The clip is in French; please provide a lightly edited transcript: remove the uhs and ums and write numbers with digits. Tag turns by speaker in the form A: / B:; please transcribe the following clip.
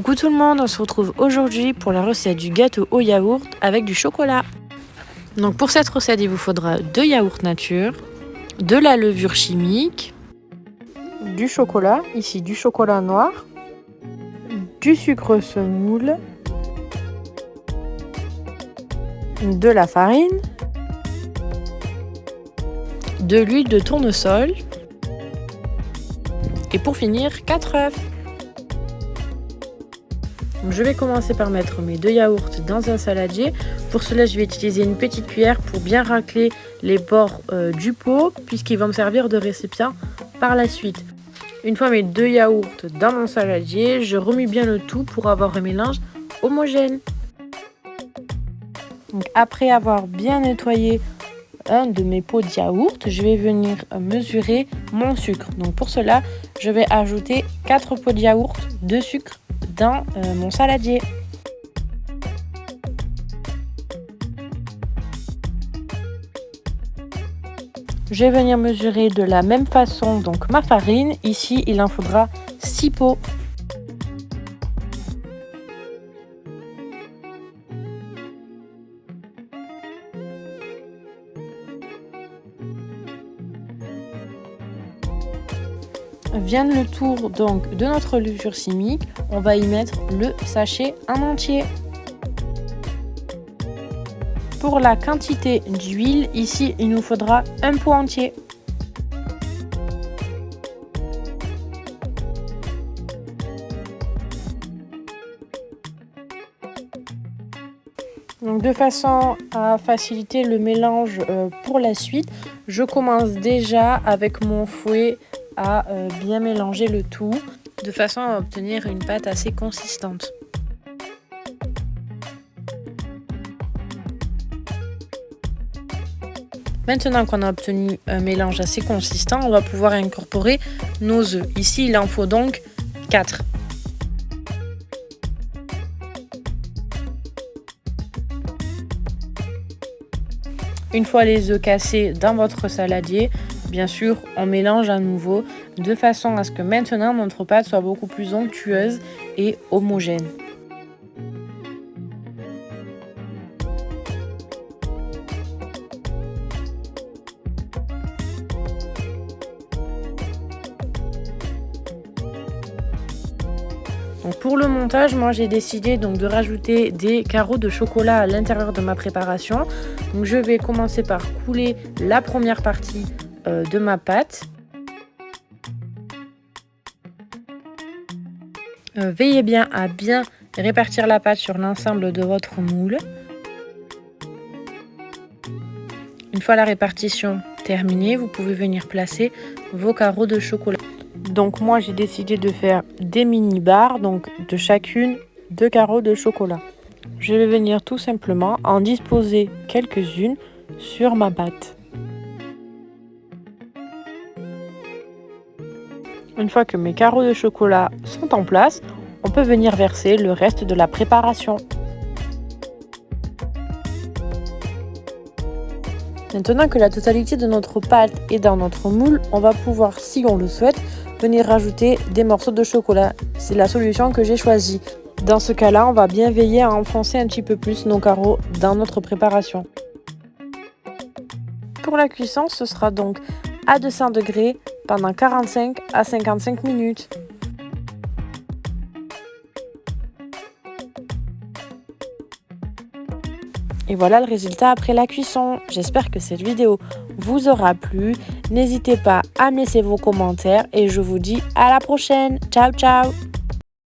A: Coucou tout le monde, on se retrouve aujourd'hui pour la recette du gâteau au yaourt avec du chocolat. Donc pour cette recette, il vous faudra 2 yaourts nature, de la levure chimique, du chocolat, ici du chocolat noir, du sucre semoule, de la farine, de l'huile de tournesol et pour finir 4 œufs. Donc je vais commencer par mettre mes 2 yaourts dans un saladier. Pour cela, je vais utiliser une petite cuillère pour bien racler les bords du pot puisqu'il va me servir de récipient par la suite. Une fois mes 2 yaourts dans mon saladier, je remue bien le tout pour avoir un mélange homogène. Donc après avoir bien nettoyé un de mes pots de yaourt, je vais venir mesurer mon sucre. Donc pour cela, je vais ajouter 4 pots de yaourt de sucre dans mon saladier. Je vais venir mesurer de la même façon donc ma farine. Ici, il en faudra 6 pots. Vient le tour donc de notre levure chimique, on va y mettre le sachet en entier. Pour la quantité d'huile, ici il nous faudra un pot entier. Donc de façon à faciliter le mélange pour la suite, je commence déjà avec mon fouet à bien mélanger le tout de façon à obtenir une pâte assez consistante. Maintenant qu'on a obtenu un mélange assez consistant, on va pouvoir incorporer nos œufs. Ici, il en faut donc 4. Une fois les œufs cassés dans votre saladier, bien sûr, on mélange à nouveau de façon à ce que maintenant notre pâte soit beaucoup plus onctueuse et homogène. Donc pour le montage, moi j'ai décidé donc de rajouter des carreaux de chocolat à l'intérieur de ma préparation. Donc je vais commencer par couler la première partie de ma pâte. Veillez bien à bien répartir la pâte sur l'ensemble de votre moule. Une fois la répartition terminée, vous pouvez venir placer vos carreaux de chocolat. Donc moi j'ai décidé de faire des mini barres, donc de chacune 2 carreaux de chocolat. Je vais venir tout simplement en disposer quelques-unes sur ma pâte. Une fois que mes carreaux de chocolat sont en place, on peut venir verser le reste de la préparation. Maintenant que la totalité de notre pâte est dans notre moule, on va pouvoir, si on le souhaite, venir rajouter des morceaux de chocolat. C'est la solution que j'ai choisie. Dans ce cas-là, on va bien veiller à enfoncer un petit peu plus nos carreaux dans notre préparation. Pour la cuisson, ce sera donc à 200 degrés pendant 45 à 55 minutes. Et voilà le résultat après la cuisson. J'espère que cette vidéo vous aura plu. N'hésitez pas à me laisser vos commentaires et je vous dis à la prochaine. Ciao, ciao!